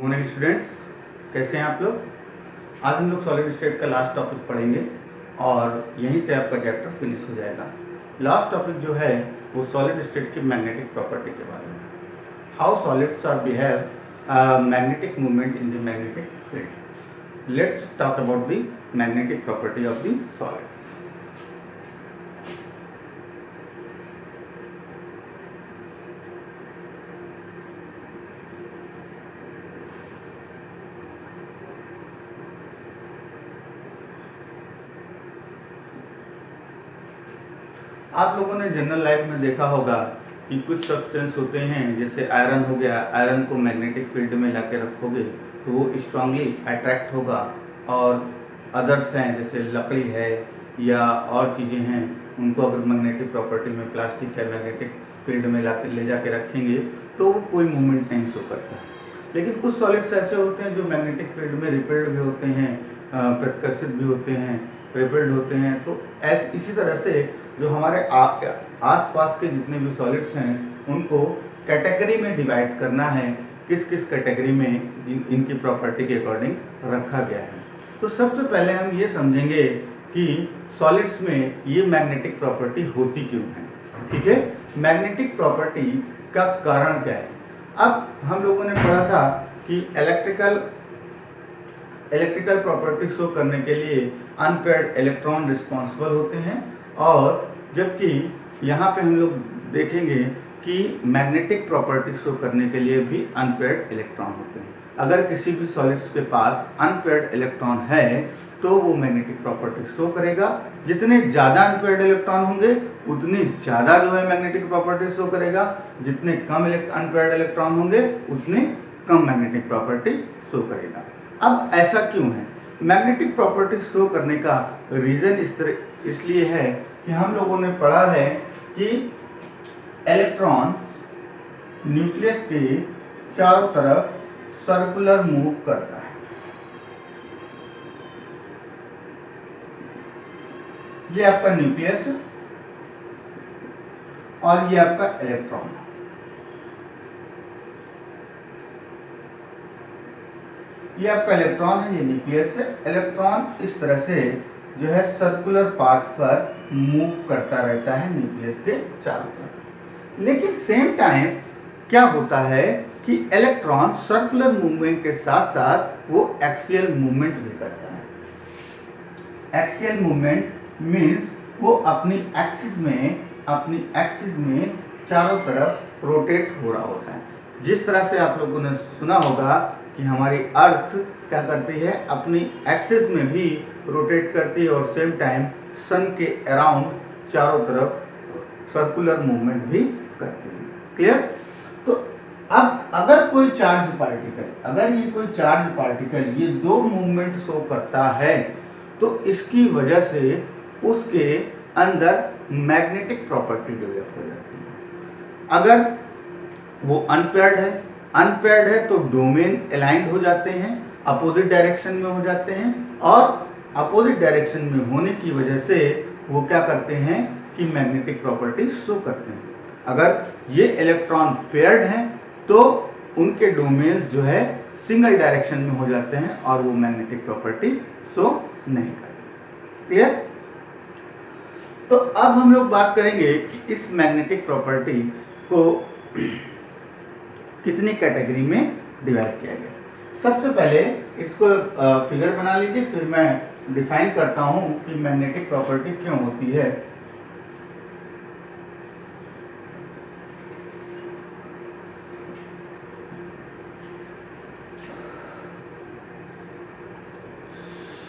Morning students, कैसे हैं आप लोग। आज हम लोग सॉलिड स्टेट का लास्ट टॉपिक पढ़ेंगे और यहीं से आपका चैप्टर फिनिश हो जाएगा। लास्ट टॉपिक जो है वो सॉलिड स्टेट की मैग्नेटिक प्रॉपर्टी के बारे में, how solids are behave magnetic movement in the magnetic field. Let's talk about the magnetic property of the solid. आप लोगों ने जनरल लाइफ में देखा होगा कि कुछ सब्सटेंस होते हैं, जैसे आयरन हो गया, आयरन को मैग्नेटिक फील्ड में लाके रखोगे तो वो स्ट्रांगली अट्रैक्ट होगा, और अदर्स हैं जैसे लकड़ी है या और चीज़ें हैं, उनको अगर मैग्नेटिक प्रॉपर्टी में प्लास्टिक या मैग्नेटिक फील्ड में ले जाके रखेंगे तो वो कोई मूवमेंट नहीं शो करता। लेकिन कुछ सॉलिड्स ऐसे होते हैं जो मैग्नेटिक फील्ड में रिपेल्ड भी होते हैं, प्रतिकर्षित भी होते हैं, रिपेल्ड होते हैं। तो इसी तरह से जो हमारे आसपास के जितने भी सॉलिड्स हैं उनको कैटेगरी में डिवाइड करना है, किस किस कैटेगरी में इनकी प्रॉपर्टी के अकॉर्डिंग रखा गया है। तो सबसे पहले हम ये समझेंगे कि सॉलिड्स में ये मैग्नेटिक प्रॉपर्टी होती क्यों है। ठीक है, मैग्नेटिक प्रॉपर्टी का कारण क्या है। अब हम लोगों ने पढ़ा था कि इलेक्ट्रिकल प्रॉपर्टी शो करने के लिए अनपेयर्ड इलेक्ट्रॉन रिस्पॉन्सिबल होते हैं, और जबकि यहाँ पे हम लोग देखेंगे कि मैग्नेटिक प्रॉपर्टी शो करने के लिए भी अनपेयर्ड इलेक्ट्रॉन होते हैं। अगर किसी भी सॉलिड्स के पास अनपेयर्ड इलेक्ट्रॉन है तो वो मैग्नेटिक प्रॉपर्टी शो करेगा। जितने ज़्यादा अनपेयर्ड इलेक्ट्रॉन होंगे उतनी ज़्यादा जो है मैग्नेटिक प्रॉपर्टी शो करेगा, जितने कम अनपेयर्ड इलेक्ट्रॉन होंगे उतने कम मैग्नेटिक प्रॉपर्टी शो करेगा। अब ऐसा क्यों है? मैग्नेटिक प्रॉपर्टी शो करने का रीज़न इसलिए है कि हम लोगों ने पढ़ा है कि इलेक्ट्रॉन न्यूक्लियस के चारों तरफ सर्कुलर मूव करता है। ये आपका न्यूक्लियस और ये आपका इलेक्ट्रॉन। ये आपका इलेक्ट्रॉन है, ये न्यूक्लियस है। इलेक्ट्रॉन इस तरह से जो है सर्कुलर पाथ पर मूव करता रहता है न्यूक्लियस के चारों तरफ। लेकिन सेम टाइम क्या होता है कि इलेक्ट्रॉन सर्कुलर मूवमेंट के साथ साथ वो एक्सियल मूवमेंट भी करता है। एक्सियल मूवमेंट मीन्स वो अपनी एक्सिस में चारों तरफ रोटेट हो रहा होता है। जिस तरह से आप लोगों ने सुना होगा कि हमारी अर्थ क्या करती है, अपनी एक्सिस में भी रोटेट करती है और सेम टाइम सन के अराउंड चारों तरफ सर्कुलर मूवमेंट भी करती है। क्लियर? तो अब अगर कोई चार्ज पार्टिकल ये दो मूवमेंट शो करता है तो इसकी वजह से उसके अंदर मैग्नेटिक प्रॉपर्टी डेवलप हो जाती है। अगर वो अनपेयर्ड है तो डोमेन अलाइंड हो जाते हैं, अपोजिट डायरेक्शन में हो जाते हैं, और अपोजिट डायरेक्शन में होने की वजह से वो क्या करते हैं कि मैग्नेटिक प्रॉपर्टी शो करते हैं। अगर ये इलेक्ट्रॉन पेयर्ड हैं तो उनके डोमेन्स जो है सिंगल डायरेक्शन में हो जाते हैं और वो मैग्नेटिक प्रॉपर्टी शो नहीं करते। क्लियर? तो अब हम लोग बात करेंगे कि इस मैग्नेटिक प्रॉपर्टी को कितनी कैटेगरी में डिवाइड किया गया। सबसे पहले इसको फिगर बना लीजिए, फिर मैं डिफाइन करता हूं कि मैग्नेटिक प्रॉपर्टी क्यों होती है।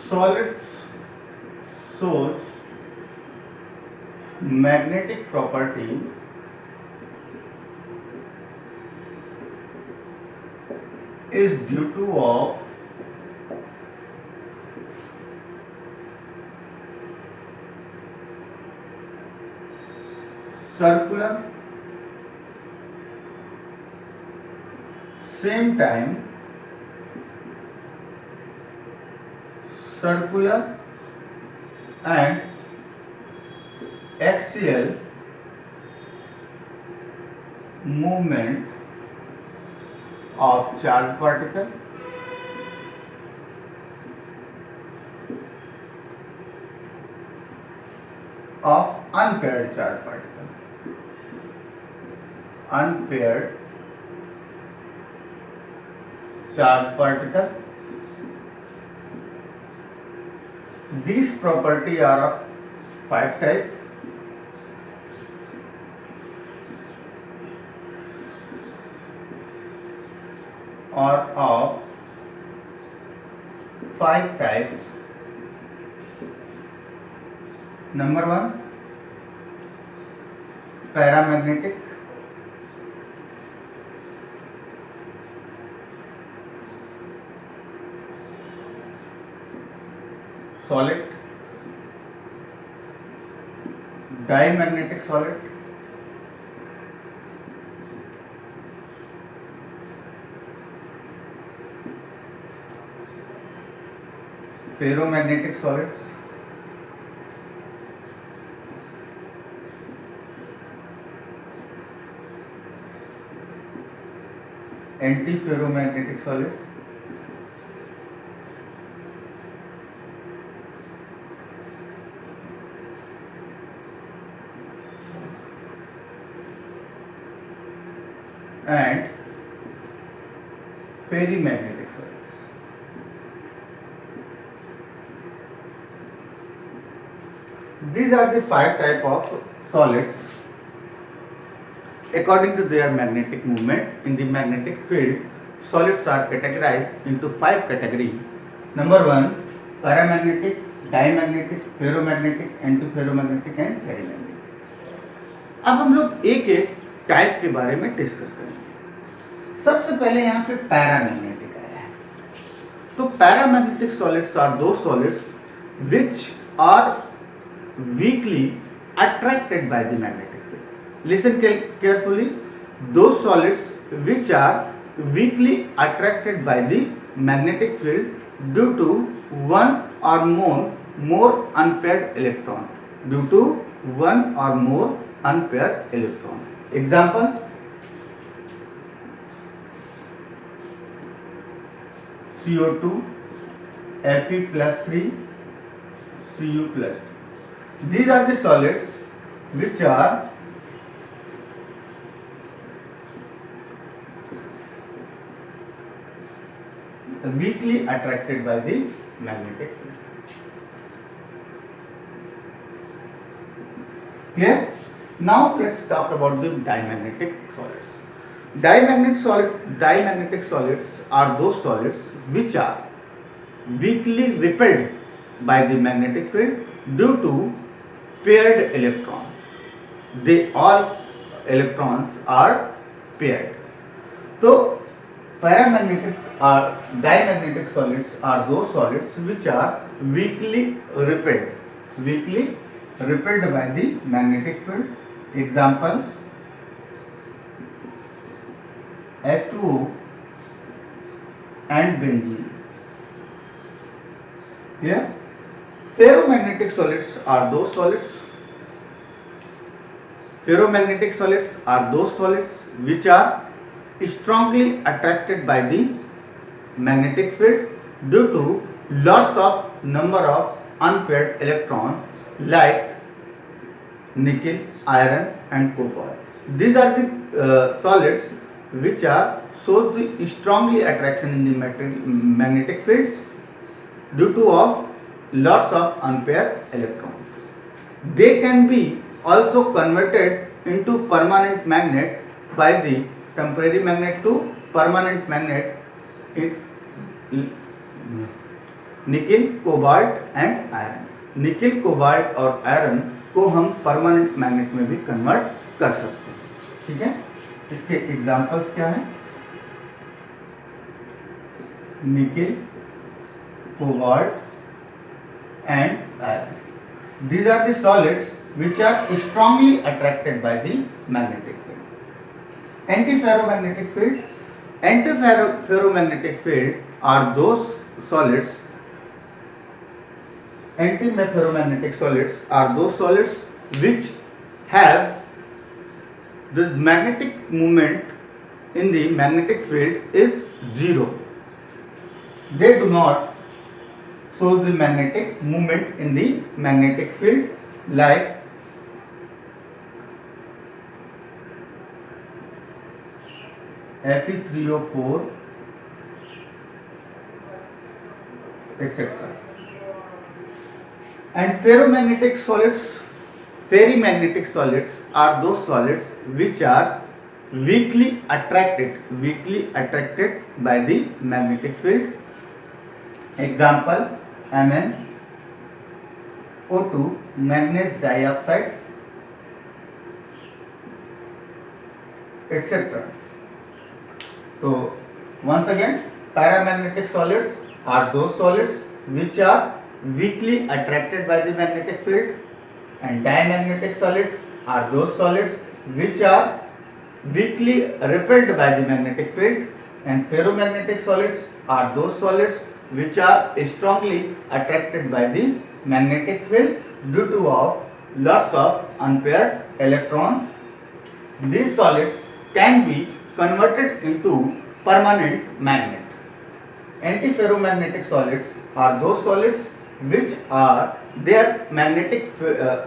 Solids shows magnetic property is due to of circular, same time circular and axial movement of charged particle of unpaired charged particle. Unpaired charged particle. These property are of 5 types. Or of 5 types. Number 1, paramagnetic. Solid. Diamagnetic solid. Ferromagnetic solids. Antiferromagnetic solid. And perimagnetic solids. These are the 5 types of solids according to their magnetic movement in the magnetic field. Solids are categorized into 5 categories. Number 1, paramagnetic, diamagnetic, ferromagnetic, antiferromagnetic and perimagnetic. अब हम लोग एक एक type के बारे में discuss करेंगे। सबसे पहले यहाँ पे पैरामैग्नेटिक आया है। तो paramagnetic solids are those solids which are weakly attracted by the magnetic field. Listen carefully. Those solids which are weakly attracted by the magnetic field due to one or more unpaired electron. Due to one or more unpaired electron. Example: CO2, Fe+3, Cu+2. These are the solids which are weakly attracted by the magnetic field. Clear? Now let's talk about the diamagnetic solids. Diamagnetic solids are those solids which are weakly repelled by the magnetic field due to paired electrons. All electrons are paired. So paramagnetic or diamagnetic solids are those solids which are weakly repelled by the magnetic field. Example: H2O and benzene. Here, ferromagnetic solids are those solids which are strongly attracted by the magnetic field due to lots of number of unpaired electrons like nickel, iron and cobalt. These are the solids which are shows the strongly attraction in the magnetic field due to of lots of unpaired electrons. They can be also converted into permanent magnet by the temporary magnet to permanent magnet in nickel, cobalt and iron. Nickel, cobalt और iron को हम permanent magnet में भी convert कर सकते हैं. ठीक है, इसके एग्जांपल्स क्या हैं? Nickel, cobalt and iron. These are the solids which are strongly attracted by the magnetic field. Antiferromagnetic field. Antiferromagnetic field are those solids. Antiferromagnetic solids are those solids which have the magnetic moment in the magnetic field is zero. They do not show the magnetic movement in the magnetic field like Fe3O4 etc. And ferromagnetic solids, ferrimagnetic solids are those solids which are weakly attracted by the magnetic field. Example, MnO2, manganese dioxide, etc. So once again, paramagnetic solids are those solids which are weakly attracted by the magnetic field, and diamagnetic solids are those solids which are weakly repelled by the magnetic field, and ferromagnetic solids are those solids which are strongly attracted by the magnetic field due to lots of unpaired electrons. These solids can be converted into permanent magnet. Antiferromagnetic solids are those solids which are their magnetic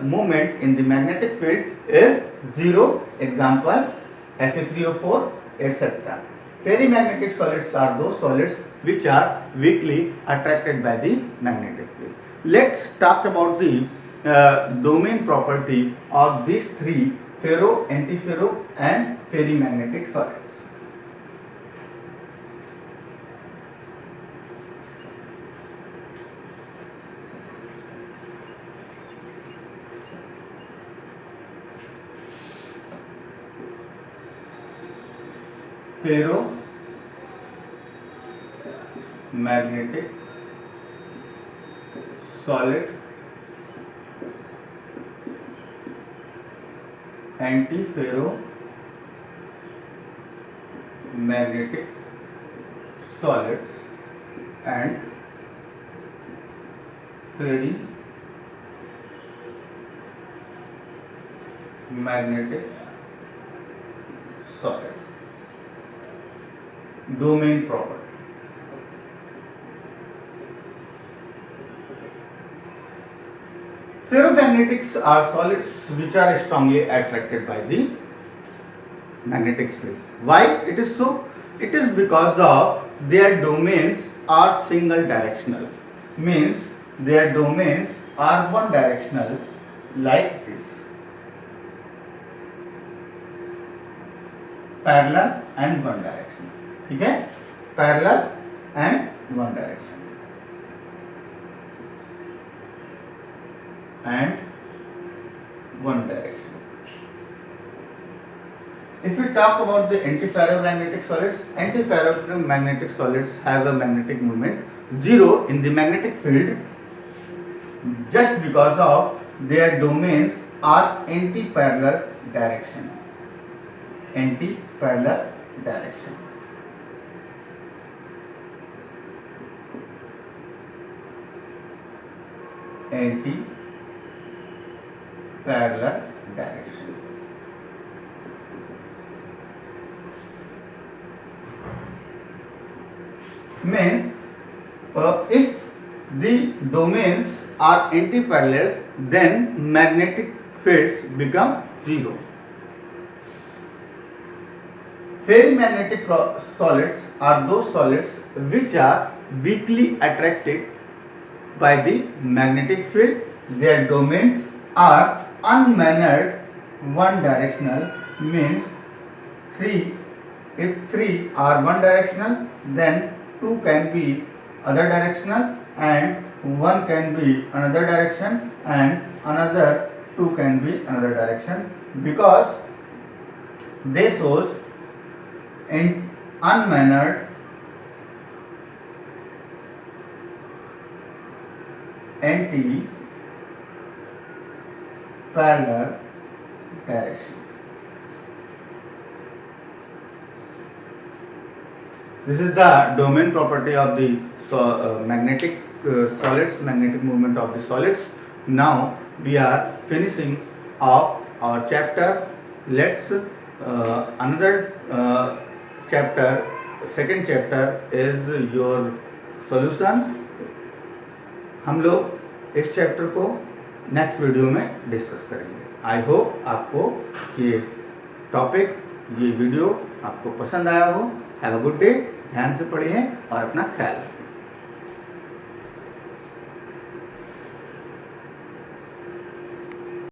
movement in the magnetic field is zero. Example, Fe3O4 etc. Ferrimagnetic solids are those solids which are weakly attracted by the magnetic field. Let's talk about the domain property of these three ferro, antiferro and ferrimagnetic solids. Ferromagnetic solid, antiferromagnetic solids and ferrimagnetic solid. Domain property. Ferromagnetics are solids which are strongly attracted by the magnetic field. Why it is so? It is because of their domains are single directional. Means their domains are one directional like this. Parallel and one direction. Okay? Parallel and one direction. And one direction. If we talk about the antiferromagnetic solids have a magnetic moment zero in the magnetic field just because of their domains are anti-parallel direction. Anti-parallel direction. Anti-parallel direction. Means if the domains are anti-parallel, then magnetic fields become zero. Ferrimagnetic solids are those solids which are weakly attracted by the magnetic field. Their domains are unmannered one directional. Means if three are one directional, then two can be other directional and one can be another direction and another two can be another direction, because they shows in unmannered anti-parallel direction. This is the domain property of the magnetic solids, magnetic movement of the solids. Now we are finishing off our chapter. Let's another chapter, second chapter is your solution. हम लोग इस chapter को next video में discuss करेंगे। I hope आपको ये topic, ये video आपको पसंद आया हो। Have a good day. ध्यान से पढ़िए और अपना ख्याल रखिए।